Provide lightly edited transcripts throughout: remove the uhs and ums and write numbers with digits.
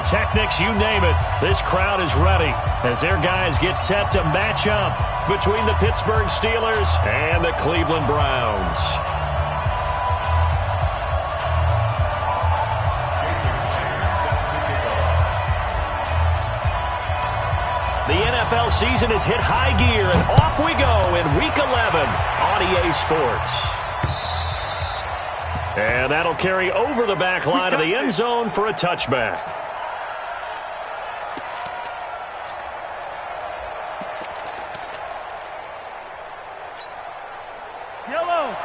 pyrotechnics, you name it. This crowd is ready as their guys get set to match up between the Pittsburgh Steelers and the Cleveland Browns. The NFL season has hit high gear, and off we go in Week 11 on EA Sports. And that'll carry over the back line of the end zone for a touchback. Yellow.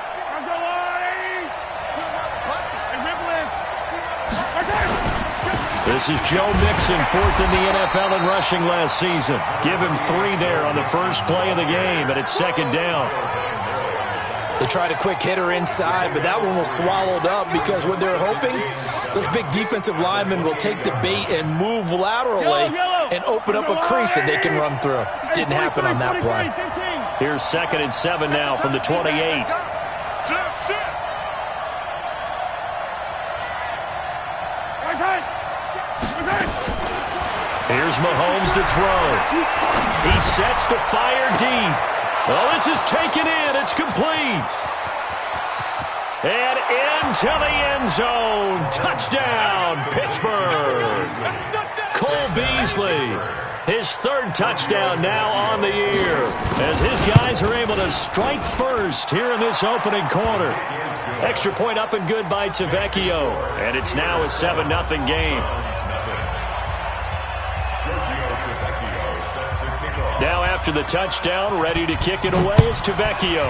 This is Joe Mixon, fourth in the NFL in rushing last season. Give him 3 there on the first play of the game, and it's second down. They tried a quick hitter inside, but that one was swallowed up because what they're hoping, those big defensive linemen will take the bait and move laterally and open up a crease that they can run through. Didn't happen on that play. Here's 2nd and 7 now from the 28. Here's Mahomes to throw. He sets to fire deep. Well, this is taken in. It's complete. And into the end zone. Touchdown, Pittsburgh. Cole Beasley, his 3rd touchdown now on the year, as his guys are able to strike first here in this opening quarter. Extra point up and good by Tavecchio, and it's now a 7-0 game. Now after the touchdown, ready to kick it away is Tavecchio.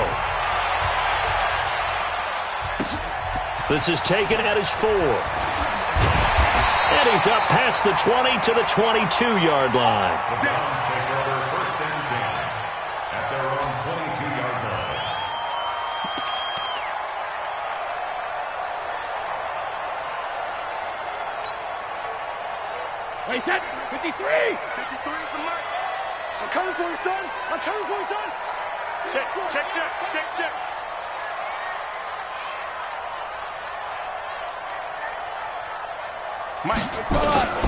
This is taken at his 4. And he's up past the 20 to the 22-yard line. The Browns take over 1st and 10 at their own 22-yard line. Wait, set. 53. 53 is the mark. I'm coming for you, son. I'm coming for you, son. Check, check, check, check, check. Mike.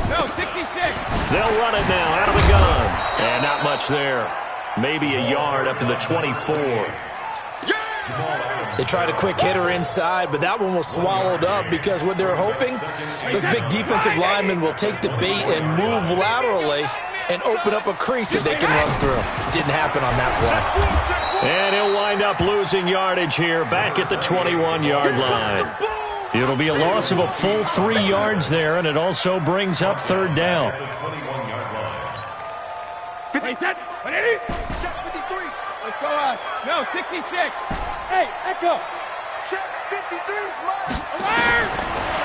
No, 66. They'll run it now out of the gun. And not much there. Maybe a yard up to the 24. They tried a quick hitter inside, but that one was swallowed up because what they're hoping, those big defensive linemen will take the bait and move laterally and open up a crease that they can run through. Didn't happen on that play. And he'll wind up losing yardage here back at the 21-yard line. It'll be a loss of a full 3 yards there, and it also brings up 3rd down. Wait, set. 180. Check 53. Let's go out. No, 66. Hey, Echo. Check 53 is mine. Alert!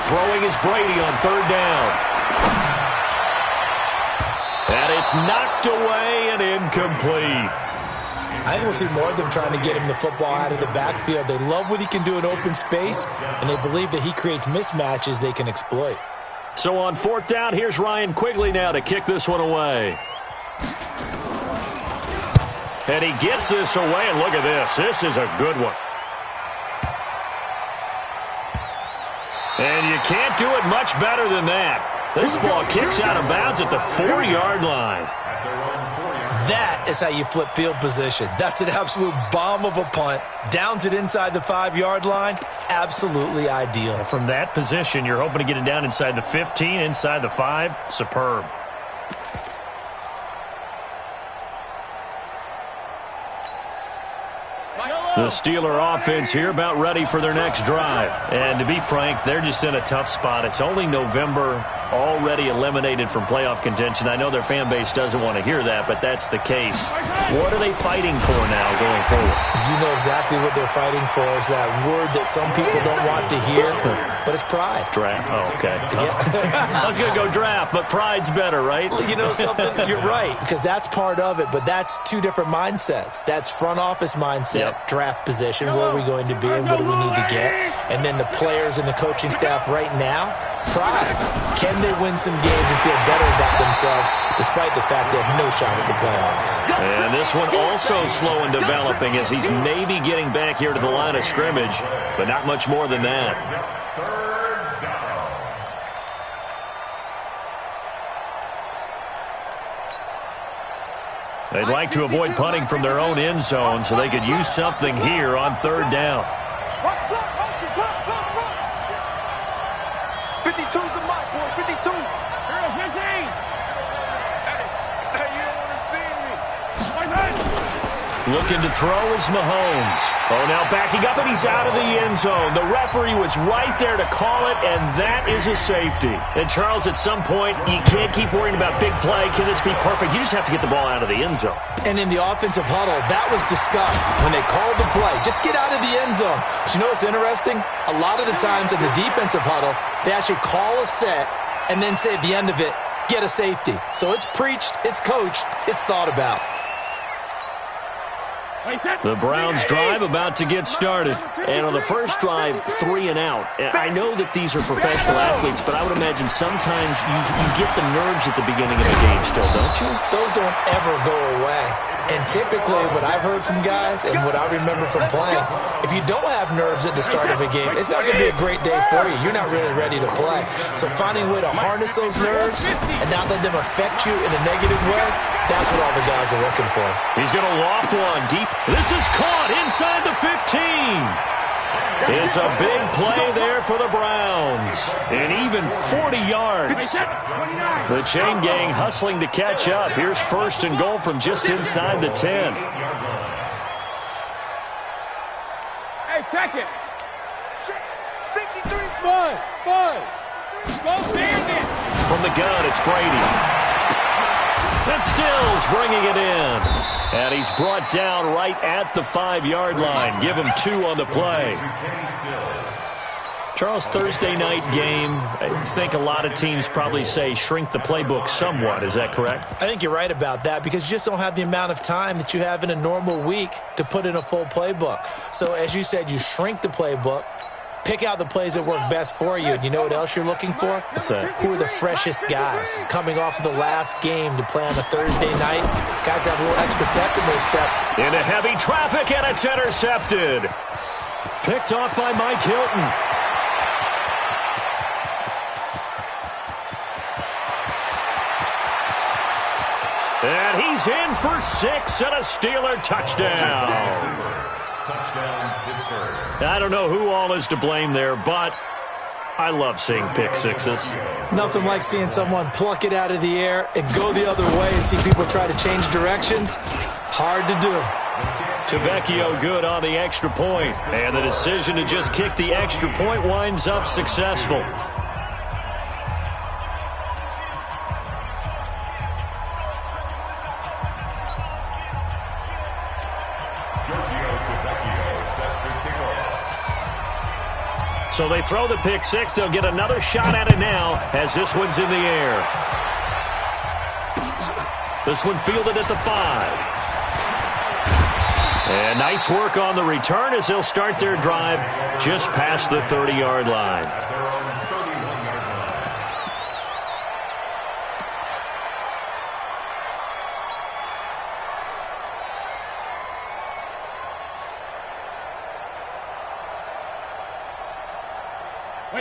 Throwing is Brady on 3rd down. And it's knocked away and incomplete. I think we'll see more of them trying to get him the football out of the backfield. They love what he can do in open space, and they believe that he creates mismatches they can exploit. So on 4th down, here's Ryan Quigley now to kick this one away. And he gets this away, and look at this. This is a good one. And you can't do it much better than that. This ball kicks out of bounds at the 4-yard line. That is how you flip field position. That's an absolute bomb of a punt. Downs it inside the 5-yard line. Absolutely ideal. From that position, you're hoping to get it down inside the 15, inside the 5. Superb. The Steeler offense here about ready for their next drive. And to be frank, they're just in a tough spot. It's only November, already eliminated from playoff contention. I know their fan base doesn't want to hear that, but that's the case. What are they fighting for now going forward? You know exactly what they're fighting for. Is that word that some people don't want to hear, but it's pride. Draft. Oh, okay. Yeah. I was going to go draft, but pride's better, right? You know something? You're right, because that's part of it, but that's 2 different mindsets. That's front office mindset, draft position, where are we going to be and what do we need to get? And then the players and the coaching staff right now, pride. Can they win some games and feel better about themselves despite the fact they have no shot at the playoffs? And this one also slow in developing as he's maybe getting back here to the line of scrimmage, but not much more than that. They'd like to avoid punting from their own end zone so they could use something here on third down. 52's the mark, boy. 52. Girl, 15. Hey, you don't want to see me. Looking to throw is Mahomes. Oh, now backing up, and he's out of the end zone. The referee was right there to call it, and that is a safety. And, Charles, at some point, you can't keep worrying about big play. Can this be perfect? You just have to get the ball out of the end zone. And in the offensive huddle, that was discussed when they called the play. Just get out of the end zone. But you know what's interesting? A lot of the times in the defensive huddle, they actually call a set and then say at the end of it, get a safety. So it's preached, it's coached, it's thought about. The Browns drive about to get started. And on the first drive, 3 and out. I know that these are professional athletes, but I would imagine sometimes you get the nerves at the beginning of a game still, don't you? Those don't ever go away. And typically what I've heard from guys and what I remember from playing, if you don't have nerves at the start of a game, it's not going to be a great day for you. You're not really ready to play. So finding a way to harness those nerves and not let them affect you in a negative way, that's what all the guys are looking for. He's going to loft one deep. This is caught inside the 15. It's a big play there for the Browns. And even 40 yards. The chain gang hustling to catch up. Here's first and goal from just inside the 10. Hey, check it. 53. Fun. Go Bandit. From the gun, it's Brady. And Stills bringing it in. And he's brought down right at the 5-yard line. Give him 2 on the play. Charles, Thursday night game, I think a lot of teams probably say shrink the playbook somewhat. Is that correct? I think you're right about that because you just don't have the amount of time that you have in a normal week to put in a full playbook. So as you said, you shrink the playbook. Pick out the plays that work best for you. And you know what else you're looking for? Who are the freshest guys coming off of the last game to play on a Thursday night? Guys have a little extra pep in their step. Into heavy traffic, and it's intercepted. Picked off by Mike Hilton. And he's in for 6 and a Steeler touchdown. Touchdown, Pittsburgh. I don't know who all is to blame there, but I love seeing pick sixes. Nothing like seeing someone pluck it out of the air and go the other way and see people try to change directions. Hard to do. Tavecchio good on the extra point, and the decision to just kick the extra point winds up successful. So they throw the pick six. They'll get another shot at it now as this one's in the air. This one fielded at the 5. And nice work on the return as they'll start their drive just past the 30-yard line.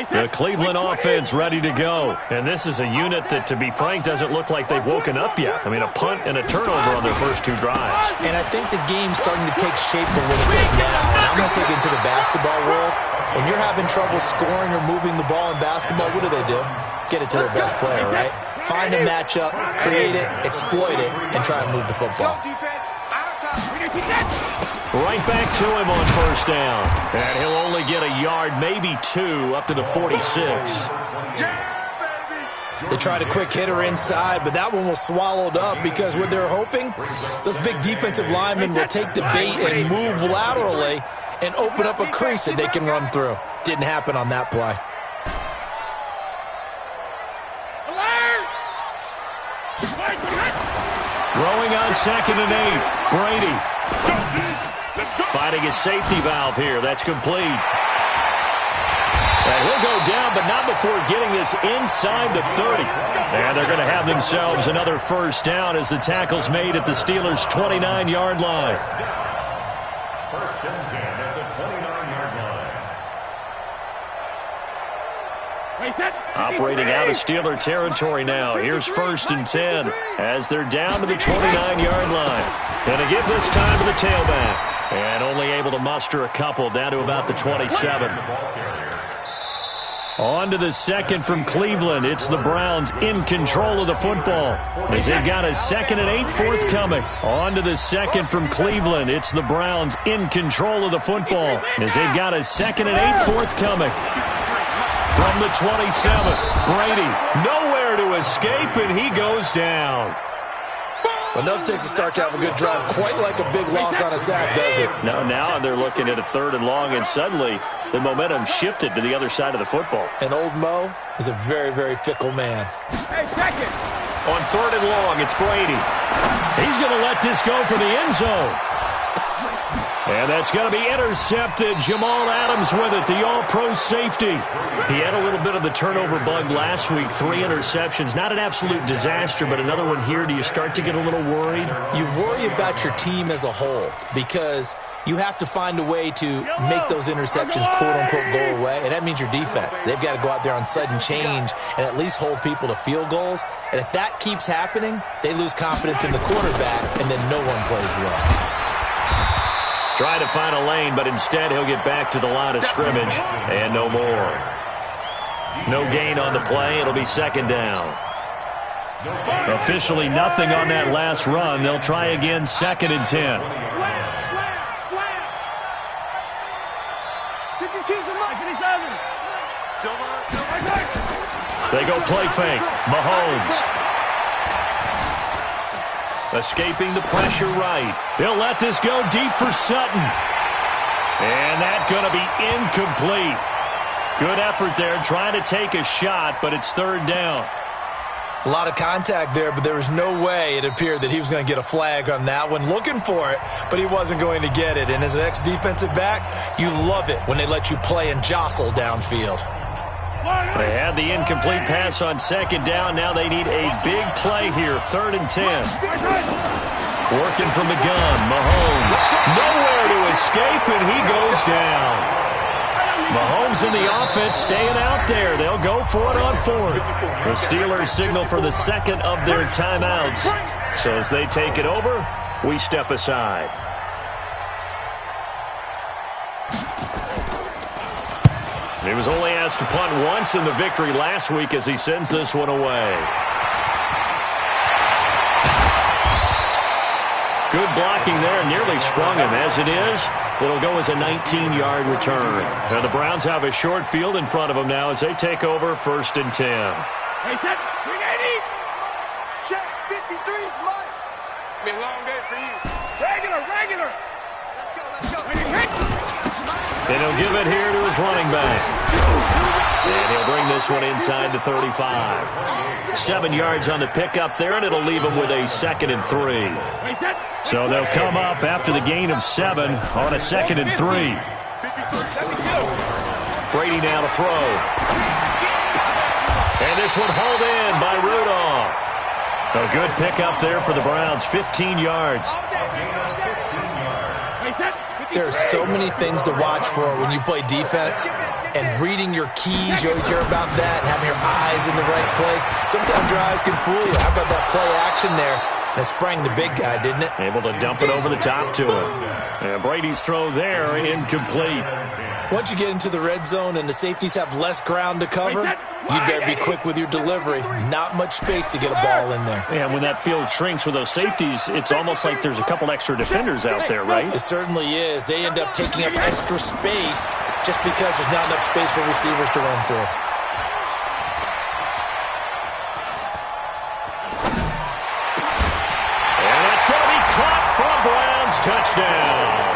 The Cleveland offense ready to go. And this is a unit that, to be frank, doesn't look like they've woken up yet. I mean, a punt and a turnover on their first 2 drives. And I think the game's starting to take shape a little bit now. And I'm going to take it into the basketball world. When you're having trouble scoring or moving the ball in basketball, what do? Get it to their best player, right? Find a matchup, create it, exploit it, and try and move the football. Right back to him on first down. And he'll only get a yard, maybe 2, up to the 46. They tried a quick hitter inside, but that one was swallowed up because what they're hoping, those big defensive linemen will take the bait and move laterally and open up a crease that they can run through. Didn't happen on that play. Throwing on 2nd and 8. Brady. Finding his safety valve here. That's complete. And he'll go down, but not before getting this inside the 30. And they're going to have themselves another first down as the tackle's made at the Steelers' 29-yard line. First and 10 at the 29-yard line. Operating out of Steeler territory now. Here's 1st and 10 as they're down to the 29-yard line. Going to give this time to the tailback. And only able to muster a couple down to about the 27. On to the second from Cleveland. It's the Browns in control of the football as they've got a 2nd and 8 forthcoming. On to the second from Cleveland. It's the Browns in control of the football as they've got a 2nd and 8 forthcoming. From the 27, Brady nowhere to escape, and he goes down. Enough takes a start to have a good drive. Quite like a big loss on a sack, does it? No, now they're looking at a 3rd and long, and suddenly the momentum shifted to the other side of the football. And old Mo is a very, very fickle man. Hey, second. On 3rd and long, it's Brady. He's going to let this go for the end zone. And that's going to be intercepted. Jamal Adams with it, the all-pro safety. He had a little bit of the turnover bug last week, 3 interceptions. Not an absolute disaster, but another one here. Do you start to get a little worried? You worry about your team as a whole because you have to find a way to make those interceptions, quote-unquote, go away, and that means your defense. They've got to go out there on sudden change and at least hold people to field goals. And if that keeps happening, they lose confidence in the quarterback, and then no one plays well. Trying to find a lane, but instead he'll get back to the line of scrimmage and no more. No gain on the play. It'll be 2nd down. Officially nothing on that last run. They'll try again, 2nd and 10. They go play fake. Mahomes. Escaping the pressure right. They'll let this go deep for Sutton. And that's going to be incomplete. Good effort there trying to take a shot, but it's 3rd down. A lot of contact there, but there was no way it appeared that he was going to get a flag on that one. Looking for it, but he wasn't going to get it. And as an ex-defensive back, you love it when they let you play and jostle downfield. They had the incomplete pass on 2nd down. Now they need a big play here, 3rd and 10. Working from the gun, Mahomes. Nowhere to escape, and he goes down. Mahomes and the offense staying out there. They'll go for it on 4th. The Steelers signal for the 2nd of their timeouts. So as they take it over, we step aside. He was only asked to punt once in the victory last week as he sends this one away. Good blocking there, nearly sprung him. As it is, it'll go as a 19-yard return. And the Browns have a short field in front of them now as they take over 1st and 10. Hey, set. 380. Check. 53 is mine. It's been a long day for you. Regular. Let's go. And he'll give it here to his running back. And he'll bring this one inside the 35. 7 yards on the pickup there, and it'll leave him with a 2nd and 3. So they'll come up after the gain of 7 on a 2nd and 3. Brady now to throw. And this one hauled in by Rudolph. A good pickup there for the Browns, 15 yards. There are so many things to watch for when you play defense, and reading your keys, you always hear about that, and having your eyes in the right place. Sometimes your eyes can fool you. How about that play action there? That sprang the big guy, didn't it? Able to dump it over the top to him. And Brady's throw there, incomplete. Once you get into the red zone and the safeties have less ground to cover, you better be quick with your delivery. Not much space to get a ball in there. And when that field shrinks with those safeties, it's almost like there's a couple extra defenders out there, right? It certainly is. They end up taking up extra space just because there's not enough space for receivers to run through. And that's going to be caught for a Browns touchdown.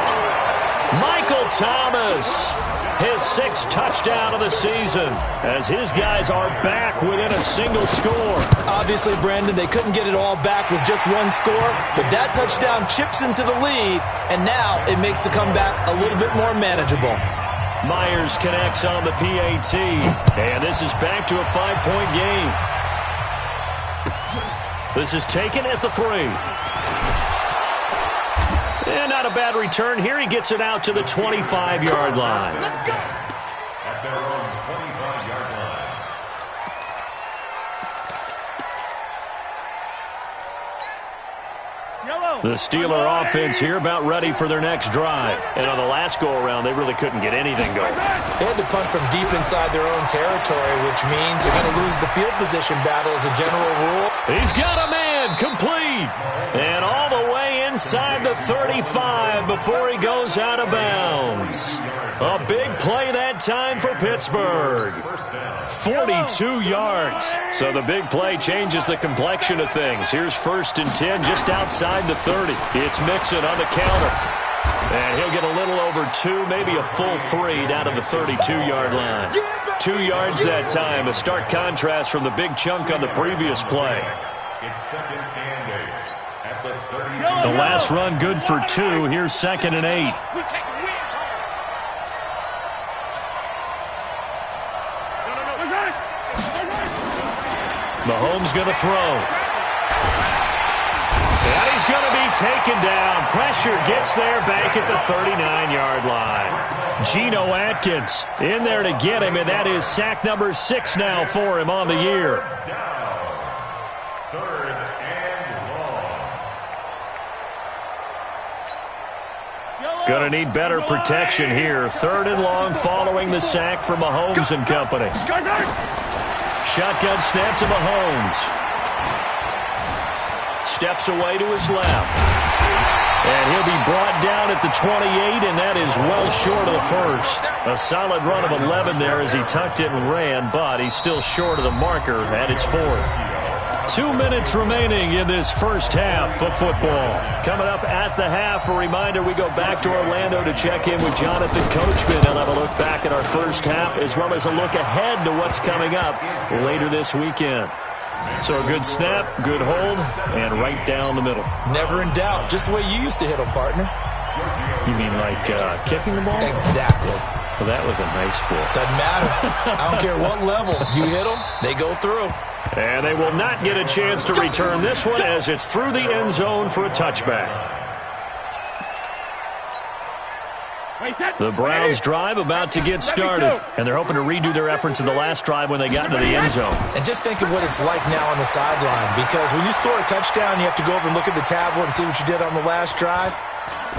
Michael Thomas, his 6th touchdown of the season, as his guys are back within a single score. Obviously, Brandon, they couldn't get it all back with just one score, but that touchdown chips into the lead, and now it makes the comeback a little bit more manageable. Myers connects on the PAT, and this is back to a 5-point game. This is taken at the 3. And not a bad return here. He gets it out to the 25-yard line. At their own 25-yard line. The Steeler offense here about ready for their next drive. And on the last go-around, they really couldn't get anything going. They had to punt from deep inside their own territory, which means you're going to lose the field position battle as a general rule. He's got a man complete. And all the way inside the 35 before he goes out of bounds. A big play that time for Pittsburgh. 42 yards. So the big play changes the complexion of things. Here's 1st and 10 just outside the 30. It's Mixon on the counter. And he'll get a little over 2, maybe a full 3 down to the 32-yard line. 2 yards that time, a stark contrast from the big chunk on the previous play. It's 2nd and 8 at the 32. The last run good for 2. Here's 2nd and 8. Mahomes going to throw. And he's going to be taken down. Pressure gets there back at the 39-yard line. Geno Atkins in there to get him, and that is sack number 6 now for him on the year. Third and long. Going to need better protection here. 3rd and long following the sack from Mahomes and company. Shotgun snap to Mahomes. Steps away to his left. And he'll be brought down at the 28, and that is well short of the first. A solid run of 11 there as he tucked it and ran, but he's still short of the marker at its 4th. 2 minutes remaining in this first half of football. Coming up at the half, a reminder, we go back to Orlando to check in with Jonathan Coachman. He'll have a look back at our first half as well as a look ahead to what's coming up later this weekend. So a good snap, good hold, and right down the middle. Never in doubt. Just the way you used to hit them, partner. You mean like kicking the ball? Exactly. Well, that was in high school. Doesn't matter. I don't care what level. You hit them, they go through. And they will not get a chance to return this one as it's through the end zone for a touchback. The Browns drive about to get started, and they're hoping to redo their efforts in the last drive when they got into the end zone. And just think of what it's like now on the sideline, because when you score a touchdown, you have to go over and look at the tablet and see what you did on the last drive.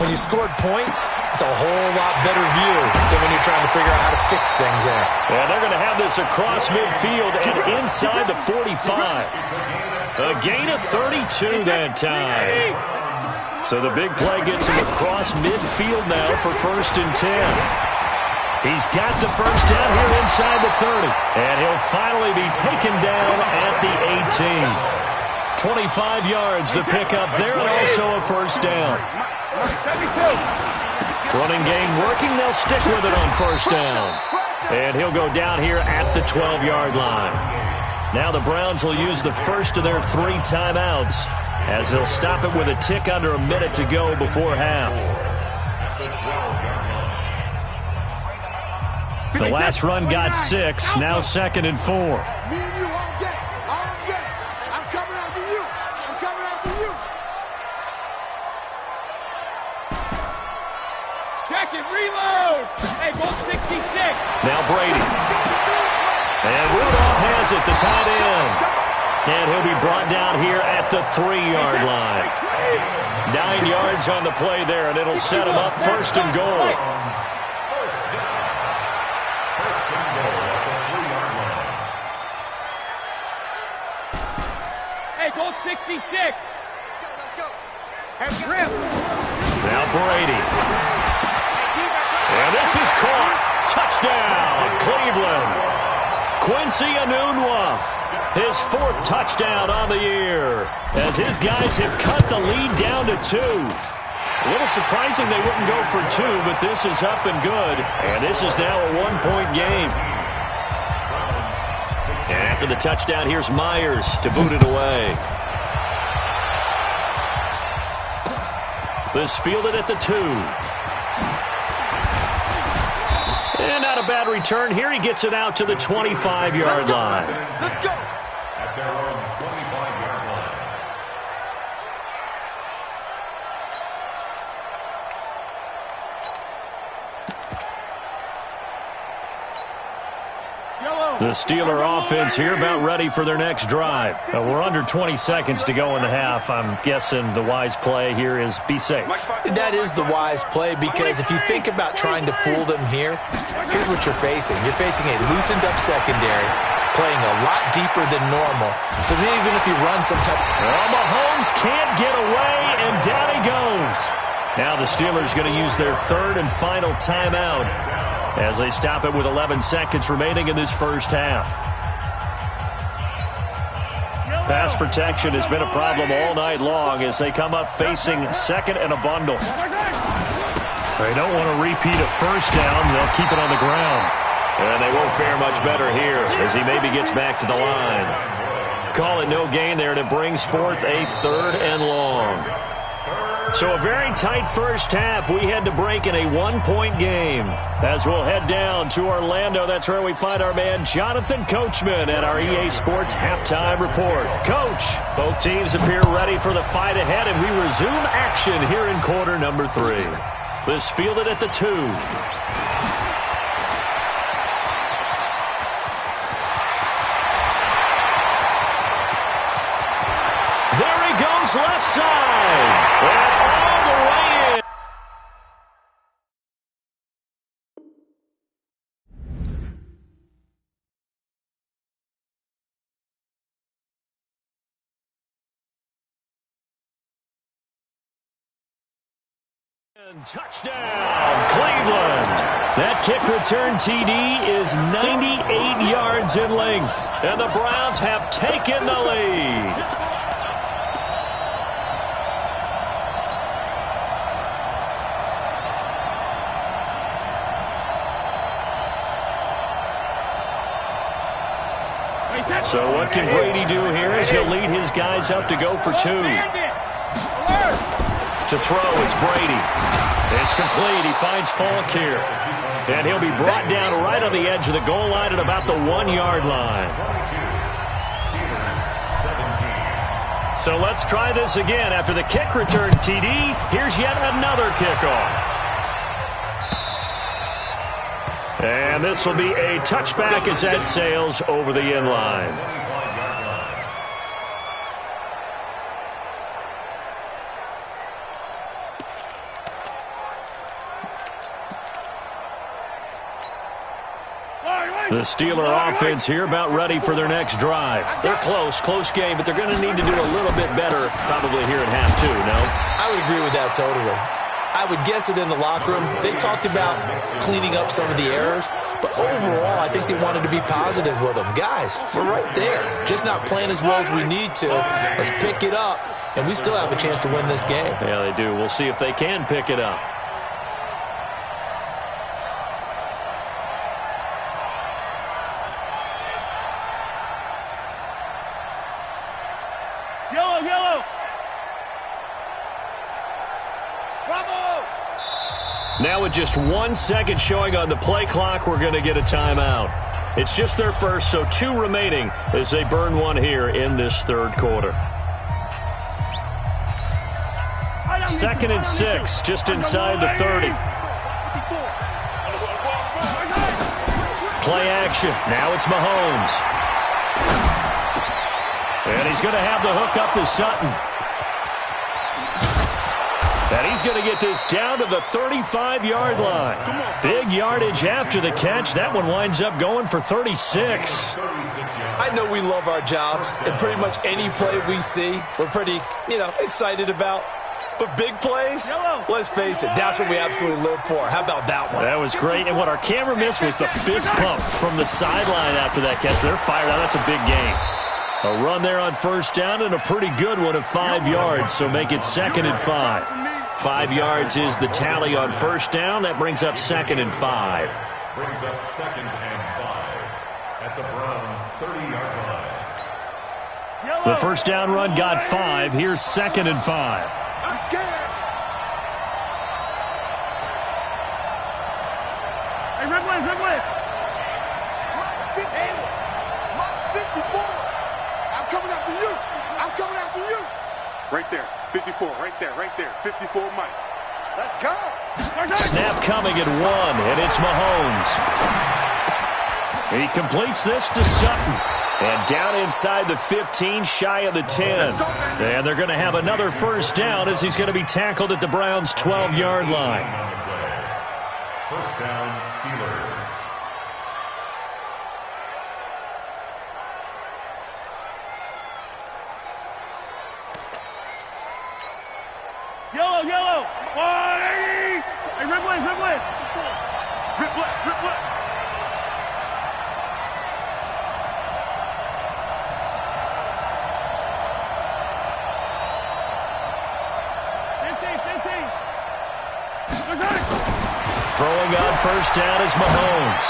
When you scored points, it's a whole lot better view than when you're trying to figure out how to fix things there. And they're going to have this across midfield and inside the 45. A gain of 32 that time. So the big play gets him across midfield now for 1st and 10. He's got the first down here inside the 30. And he'll finally be taken down at the 18. 25 yards the pickup there, and also a first down. Running game working. They'll stick with it on first down. And he'll go down here at the 12-yard line. Now the Browns will use the first of their 3 timeouts as they'll stop it with a tick under a minute to go before half. The last run got 6. Now 2nd and 4. Me and you all day. All day. I'm coming after you. I'm coming after you. Check it. Reload. Hey, go 66. Now Brady. And Rudolph has it, the tight end. And he'll be brought down here at the 3-yard line. 9 yards on the play there, and it'll set him up 1st and goal. Hey, go 66. Let's go. Have grip. Now Brady. And this is caught. Touchdown, Cleveland. Quincy Enunwa. His 4th touchdown on the year as his guys have cut the lead down to 2. A little surprising they wouldn't go for 2, but this is up and good, and this is now a 1-point game. And after the touchdown, here's Myers to boot it away. This fielded at the 2. And not a bad return here. He gets it out to the 25-yard line. Let's go. At their own 25-yard line. The The Steeler offense here about ready for their next drive. We're under 20 seconds to go in the half. I'm guessing the wise play here is be safe. That is the wise play, because if you think about trying to fool them here, here's what you're facing. You're facing a loosened up secondary, playing a lot deeper than normal. So even if you run some type... Well, Mahomes can't get away, and down he goes. Now the Steelers going to use their third and final timeout as they stop it with 11 seconds remaining in this first half. Pass protection has been a problem all night long as they come up facing second and a bundle. They don't want to repeat a first down. They'll keep it on the ground. And they won't fare much better here as he maybe gets back to the line. Call it no gain there, and it brings forth a third and long. So a very tight first half. We had to break in a one-point game. As we'll head down to Orlando, that's where we find our man Jonathan Coachman at our EA Sports Halftime Report. Coach, both teams appear ready for the fight ahead, and we resume action here in quarter number 3. This fielded at the 2. There he goes, left side. And all the way in. And touchdown, Cleveland. That kick return TD is 98 yards in length. And the Browns have taken the lead. So what can Brady do here as he'll lead his guys up to go for 2. To throw, it's Brady. It's complete. He finds Falk here. And he'll be brought down right on the edge of the goal line at about the 1-yard line. So let's try this again. After the kick return TD, here's yet another kickoff. And this will be a touchback as that sails over the end line. The Steeler offense here about ready for their next drive. They're close game, but they're going to need to do a little bit better probably here at half 2, no? I would agree with that totally. I would guess it in the locker room. They talked about cleaning up some of the errors, but overall, I think they wanted to be positive with them. Guys, we're right there. Just not playing as well as we need to. Let's pick it up, and we still have a chance to win this game. Yeah, they do. We'll see if they can pick it up. Yellow. Now with just 1 second showing on the play clock, we're going to get a timeout. It's just their first, so 2 remaining as they burn one here in this third quarter. 2nd and 6, just inside the 30. Play action. Now it's Mahomes. And he's going to have the hook up to Sutton. And he's going to get this down to the 35-yard line. Big yardage after the catch. That one winds up going for 36. I know we love our jobs, and pretty much any play we see, we're pretty, excited about. But big plays, let's face it, that's what we absolutely live for. How about that one? That was great. And what our camera missed was the fist pump from the sideline after that catch. They're fired out. That's a big gain. A run there on first down and a pretty good one of 5 yards, so make it 2nd and 5. 5 yards is the tally on first down. That brings up 2nd and 5. Brings up 2nd and 5 at the Browns' 30-yard line. The first down run got 5. Here's 2nd and 5. I'm scared. Hey, red wave. Mark 54. I'm coming after you. Right there. 54, right there. 54, Mike. Let's go. Snap coming at 1, and it's Mahomes. He completes this to Sutton. And down inside the 15, shy of the 10. And they're going to have another first down as he's going to be tackled at the Browns' 12-yard line. First down, Steelers. Yellow, yellow. 180. Hey, rip left, rip left. Rip left, rip left. Throwing on first down is Mahomes.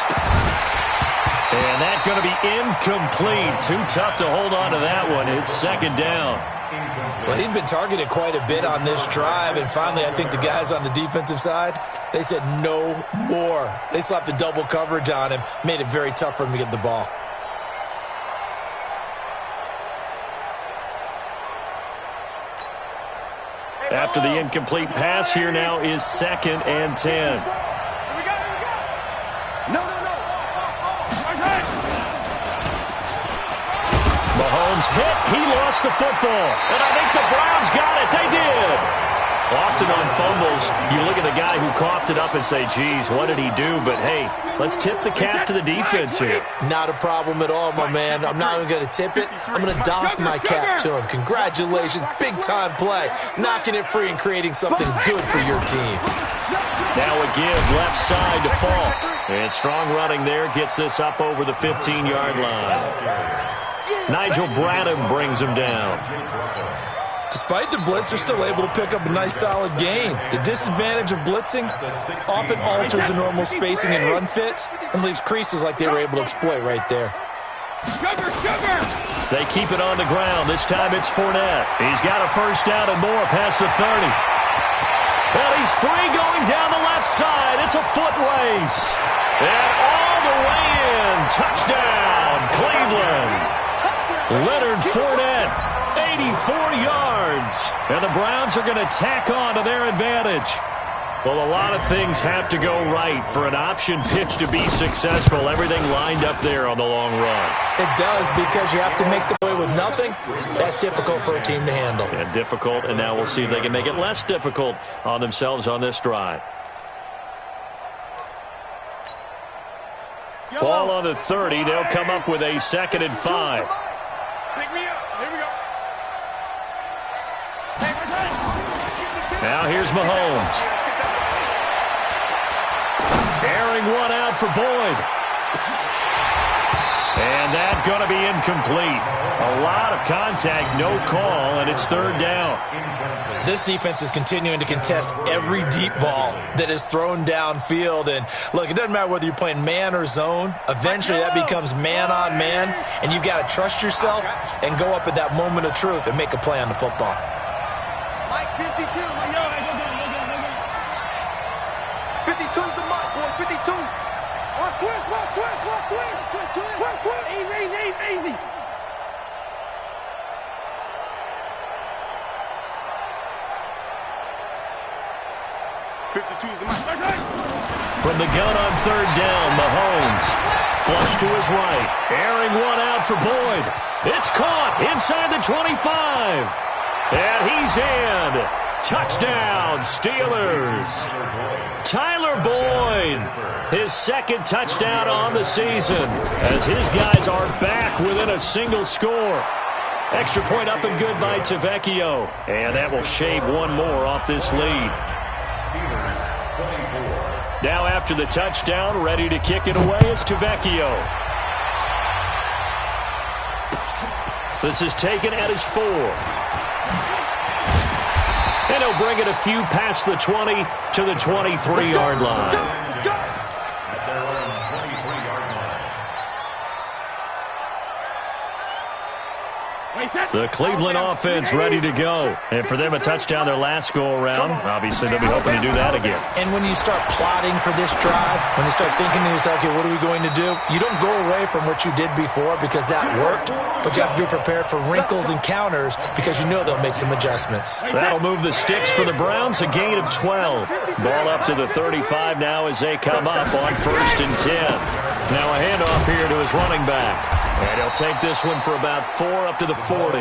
And that's going to be incomplete. Too tough to hold on to that one. It's second down. Well, he'd been targeted quite a bit on this drive, and finally I think the guys on the defensive side, they said no more. They slapped the double coverage on him, made it very tough for him to get the ball. After the incomplete pass, here now is second and 10. Mahomes hit. He lost the football. And I think the Browns got it. They did. Often on fumbles, you look at the guy who coughed it up and say, geez, what did he do? But, hey, let's tip the cap to the defense here. Not a problem at all, my man. I'm not even going to tip it. I'm going to doff my cap to him. Congratulations. Big-time play. Knocking it free and creating something good for your team. Now a give left side to fall. And strong running there gets this up over the 15-yard line. Nigel Bradham brings him down. Despite the blitz, they're still able to pick up a nice, solid gain. The disadvantage of blitzing often alters the normal spacing and run fits and leaves creases like they were able to exploit right there. They keep it on the ground. This time it's Fournette. He's got a first down and more past the 30. Well, he's free going down the left side. It's a foot race. And all the way in. Touchdown, Cleveland. Leonard Fournette, 84 yards. And the Browns are going to tack on to their advantage. Well, a lot of things have to go right for an option pitch to be successful. Everything lined up there on the long run. It does, because you have to make the play with nothing. That's difficult for a team to handle. Yeah, difficult, and now we'll see if they can make it less difficult on themselves on this drive. Ball on the 30. They'll come up with a 2nd and 5. Pick me up. Here we go. Now here's Mahomes. Airing one out for Boyd. And that's going to be incomplete. A lot of contact, no call, and it's 3rd down. This defense is continuing to contest every deep ball that is thrown downfield. And, look, it doesn't matter whether you're playing man or zone. Eventually that becomes man-on-man, and you've got to trust yourself and go up at that moment of truth and make a play on the football. Mike 52. 52's the mark, boy. 52. Watch twist, watch twist, watch twist. Twist. Easy. 52's the mark. From the gun on 3rd down, Mahomes. Flush to his right. Airing one out for Boyd. It's caught inside the 25. And he's in. Touchdown, Steelers. Tyler Boyd, his 2nd touchdown on the season, as his guys are back within a single score. Extra point up and good by Tavecchio. And that will shave one more off this lead. Now after the touchdown, ready to kick it away is Tavecchio. This is taken at his 4. And he'll bring it a few past the 20 to the 23-yard line. At their own 23-yard line. Wait. The Cleveland offense ready to go. And for them, a touchdown their last go-around. Obviously, they'll be hoping to do that again. And when you start plotting for this drive, when you start thinking to yourself, okay, what are we going to do? You don't go away from what you did before because that worked, but you have to be prepared for wrinkles and counters because you know they'll make some adjustments. That'll move the sticks for the Browns, a gain of 12. Ball up to the 35 now as they come up on 1st and 10. Now a handoff here to his running back. And he'll take this one for about 4 up to the 40.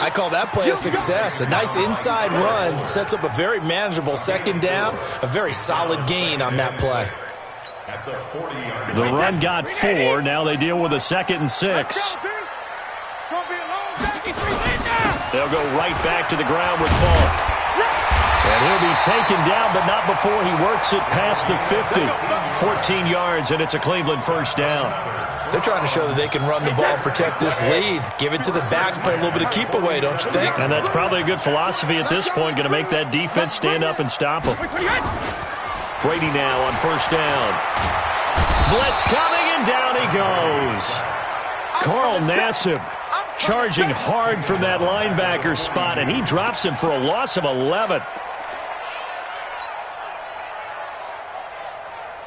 I call that play a success. A nice inside run sets up a very manageable 2nd down, a very solid gain on that play. The run got 4. Now they deal with a 2nd and 6. They'll go right back to the ground with Falk. And he'll be taken down, but not before he works it past the 50. 14 yards, and it's a Cleveland 1st down. They're trying to show that they can run the ball and protect this lead. Give it to the backs, play a little bit of keep away, don't you think? And that's probably a good philosophy at this point, going to make that defense stand up and stop them. Brady now on 1st down. Blitz coming, and down he goes. Carl Nassib charging hard from that linebacker spot, and he drops him for a loss of 11.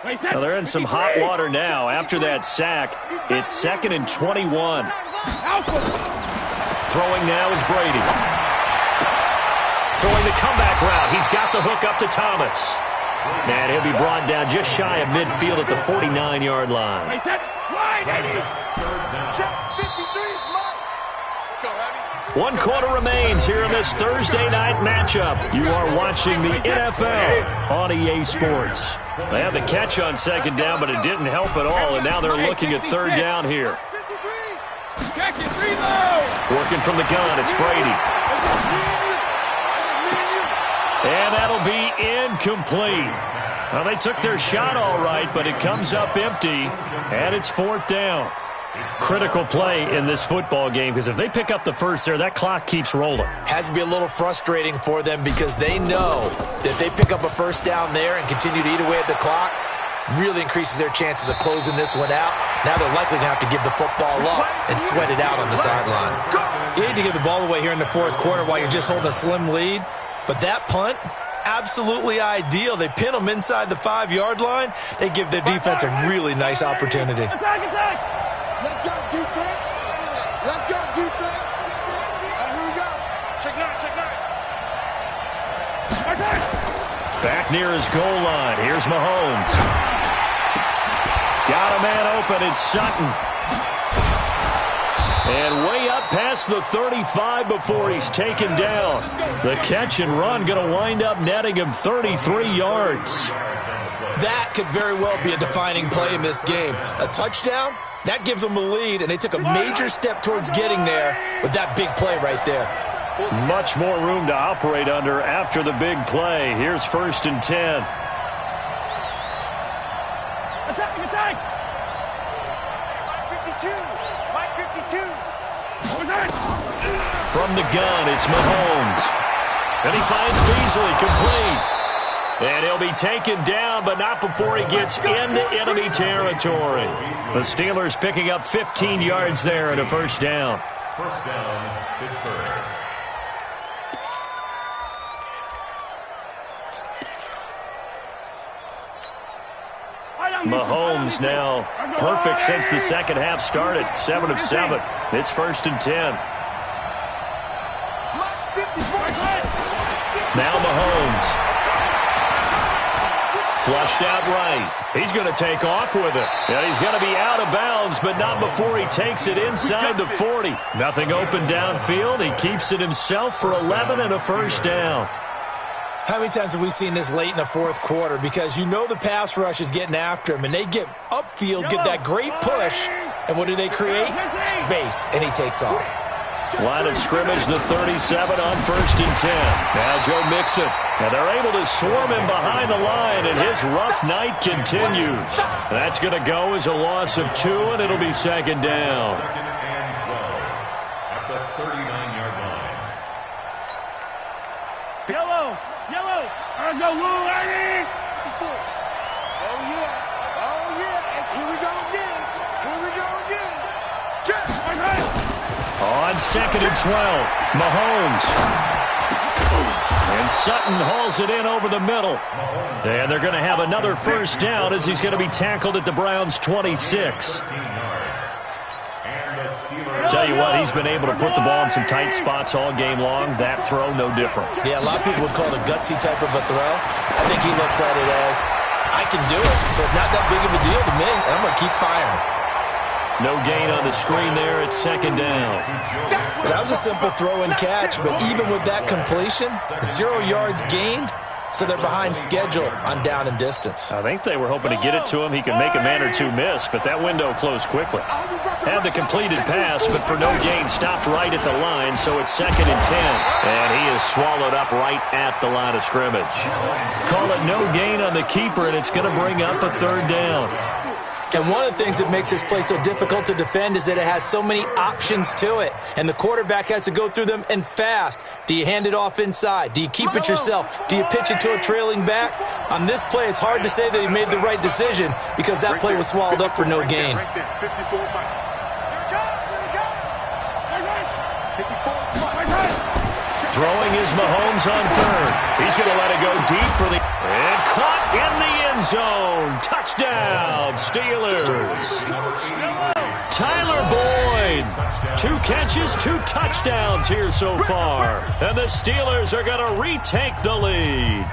Well, they're in some hot water now. After that sack, it's 2nd and 21. Throwing now is Brady. Throwing the comeback route. He's got the hook up to Thomas. And he'll be brought down just shy of midfield at the 49-yard line. One quarter remains here in this Thursday night matchup. You are watching the NFL on EA Sports. They had the catch on 2nd down, but it didn't help at all, and now they're looking at 3rd down here. Working from the gun, it's Brady. And that'll be incomplete. Well, they took their shot all right, but it comes up empty, and it's 4th down. Critical play in this football game because if they pick up the first there, that clock keeps rolling. Has to be a little frustrating for them because they know that if they pick up a 1st down there and continue to eat away at the clock, really increases their chances of closing this one out. Now they're likely going to have to give the football up and sweat it out on the sideline. You need to give the ball away here in the 4th quarter while you're just holding a slim lead, but that punt, absolutely ideal. They pin them inside the 5-yard line. They give their defense a really nice opportunity. Let's go, defense. Let's go, defense. Here we go. Check 9, check 9. Back near his goal line. Here's Mahomes. Got a man open. It's Sutton. And way up past the 35 before he's taken down. The catch and run going to wind up netting him 33 yards. That could very well be a defining play in this game. A touchdown? That gives them a lead, and they took a major step towards getting there with that big play right there. Much more room to operate under after the big play. Here's 1st and 10. Attack! 52! Mike 52! From the gun, it's Mahomes. And he finds Beasley complete. And he'll be taken down, but not before he gets into enemy territory. The Steelers picking up 15 yards there and a 1st down. 1st down, Pittsburgh. Mahomes now perfect since the 2nd half started. 7 of 7. It's 1st and 10. Now Mahomes. Flushed out right. He's going to take off with it. And he's going to be out of bounds, but not before he takes it inside the 40. Nothing open downfield. He keeps it himself for 11 and a 1st down. How many times have we seen this late in the 4th quarter? Because you know the pass rush is getting after him, and they get upfield, get that great push, and what do they create? Space, and he takes off. Line of scrimmage, the 37 on 1st and 10. Now Joe Mixon. And they're able to swarm him behind the line, and his rough night continues. That's going to go as a loss of 2, and it'll be 2nd down. 2nd and 12 at the 39-yard line. Yellow! Let's go, Lou, Eddie! Oh, yeah. And here we go again. Check! On 2nd and 12, Mahomes. And Sutton hauls it in over the middle. And they're going to have another first down as he's going to be tackled at the Browns' 26. Tell you what, he's been able to put the ball in some tight spots all game long. That throw, no different. Yeah, a lot of people would call it a gutsy type of a throw. I think he looks at it as, I can do it, so it's not that big of a deal to me, and I'm going to keep firing. No gain on the screen there at 2nd down. That was a simple throw and catch, but even with that completion, 0 yards gained, so they're behind schedule on down and distance. I think they were hoping to get it to him. He could make a man or two miss, but that window closed quickly. Had the completed pass, but for no gain, stopped right at the line, so it's 2nd and 10. And he is swallowed up right at the line of scrimmage. Call it no gain on the keeper, and it's going to bring up a 3rd down. And one of the things that makes this play so difficult to defend is that it has so many options to it. And the quarterback has to go through them and fast. Do you hand it off inside? Do you keep it yourself? Do you pitch it to a trailing back? On this play, it's hard to say that he made the right decision because that play was swallowed up for no gain. Throwing is Mahomes on 3rd. He's going to let it go deep for the... And caught in the end zone. Touchdown, Steelers. Tyler Boyd. 2 catches, 2 touchdowns here so far. And the Steelers are going to retake the lead.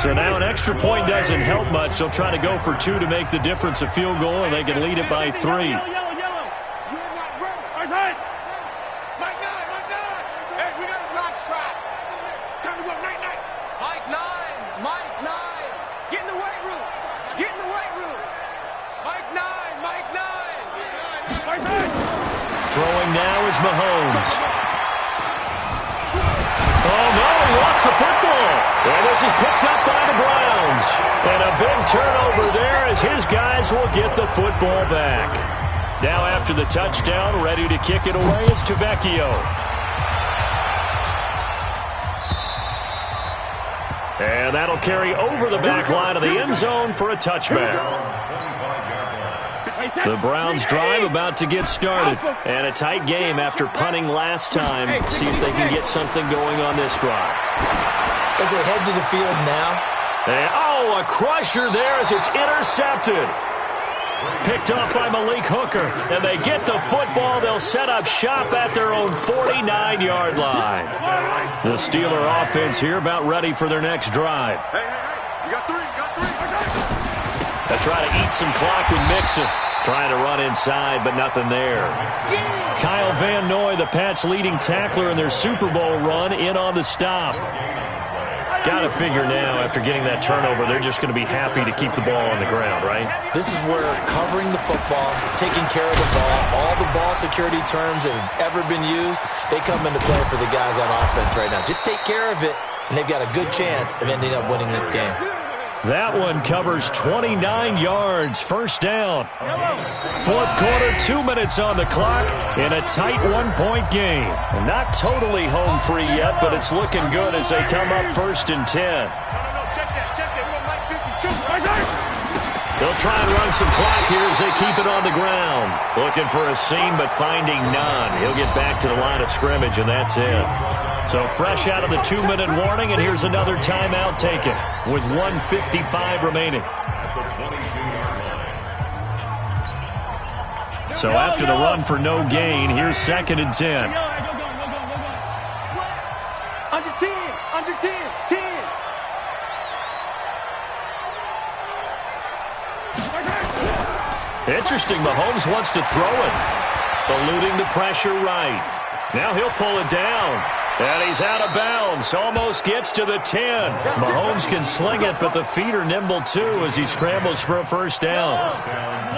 So now an extra point doesn't help much. They'll try to go for 2 to make the difference a field goal, and they can lead it by 3. Throwing now is Mahomes. Oh, no, he lost the football. And this is picked up by the Browns. And a big turnover there as his guys will get the football back. Now after the touchdown, ready to kick it away is Tavecchio. And that'll carry over the back line of the end zone for a touchback. The Browns drive about to get started. And a tight game after punting last time. See if they can get something going on this drive. As they head to the field now. And, oh, a crusher there as it's intercepted. Picked off by Malik Hooker. And they get the football. They'll set up shop at their own 49-yard line. The Steeler offense here about ready for their next drive. Hey, you got 3, They try to eat some clock with Mixon. Trying to run inside, but nothing there. Kyle Van Noy, the Pats' leading tackler in their Super Bowl run, in on the stop. Got to figure now, after getting that turnover, they're just going to be happy to keep the ball on the ground, right? This is where covering the football, taking care of the ball, all the ball security terms that have ever been used, they come into play for the guys on offense right now. Just take care of it, and they've got a good chance of ending up winning this game. That one covers 29 yards, first down. Fourth quarter, 2 minutes on the clock in a tight 1-point game. And not totally home free yet, but it's looking good as they come up 1st and 10. They'll try and run some clock here as they keep it on the ground. Looking for a seam, but finding none. He'll get back to the line of scrimmage, and that's it. So fresh out of the 2-minute warning, and here's another timeout taken with 1:55 remaining. So after the run for no gain, here's 2nd and 10. Under 10, 10. Interesting, Mahomes wants to throw it. Eluding the pressure right. Now he'll pull it down. And he's out of bounds. Almost gets to the 10. Mahomes can sling it, but the feet are nimble too as he scrambles for a first down.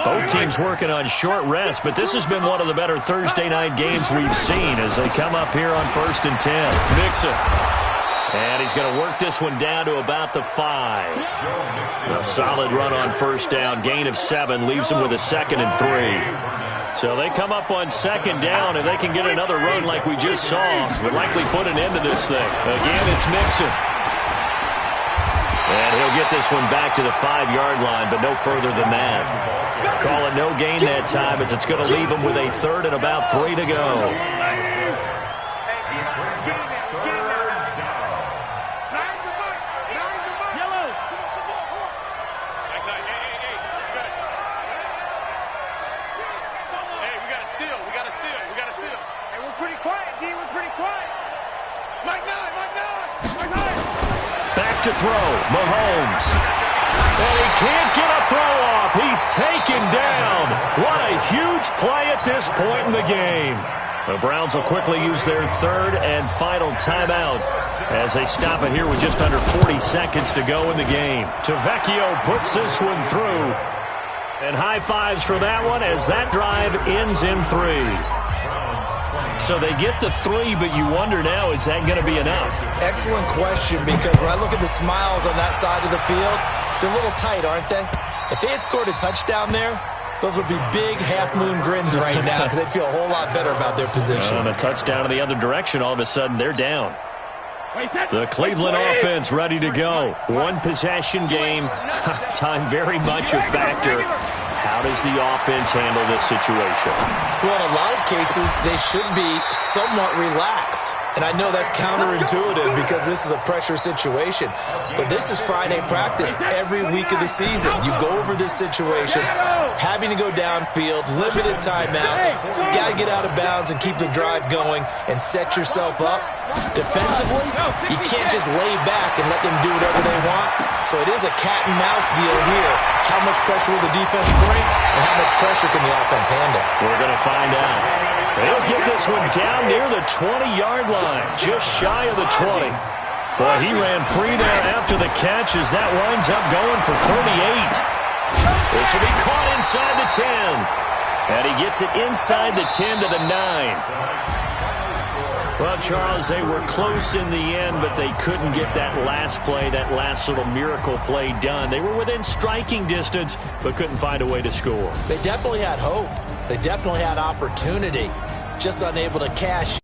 Both teams working on short rest, but this has been one of the better Thursday night games we've seen as they come up here on 1st and 10. Mixon. And he's going to work this one down to about the 5. A solid run on first down. Gain of 7 leaves him with a 2nd and 3. So they come up on 2nd down, and they can get another run like we just saw. Would likely put an end to this thing. Again, it's Mixon. And he'll get this one back to the 5-yard line, but no further than that. Call it no gain that time as it's going to leave him with a 3rd and about 3 to go. Back to throw, Mahomes. And he can't get a throw off. He's taken down. What a huge play at this point in the game. The Browns will quickly use their 3rd and final timeout as they stop it here with just under 40 seconds to go in the game. Tavecchio puts this one through. And high fives for that one as that drive ends in 3. So they get the 3, but you wonder now, is that going to be enough? Excellent question, because when I look at the smiles on that side of the field, they're a little tight, aren't they? If they had scored a touchdown there, those would be big half-moon grins right now because they'd feel a whole lot better about their position. On a touchdown in the other direction, all of a sudden they're down. The Cleveland offense ready to go. One possession game. Time very much a factor. How does the offense handle this situation? Well, in a lot of cases, they should be somewhat relaxed. And I know that's counterintuitive because this is a pressure situation. But this is Friday practice every week of the season. You go over this situation, having to go downfield, limited timeouts, got to get out of bounds and keep the drive going and set yourself up. Defensively, you can't just lay back and let them do whatever they want. So it is a cat-and-mouse deal here. How much pressure will the defense bring, and how much pressure can the offense handle? We're going to find out. They'll get this one down near the 20-yard line, just shy of the 20. Boy, he ran free there after the catch as that winds up going for 38. This will be caught inside the 10. And he gets it inside the 10 to the 9. Well, Charles, they were close in the end, but they couldn't get that last play, that last little miracle play done. They were within striking distance, but couldn't find a way to score. They definitely had hope. They definitely had opportunity, just unable to cash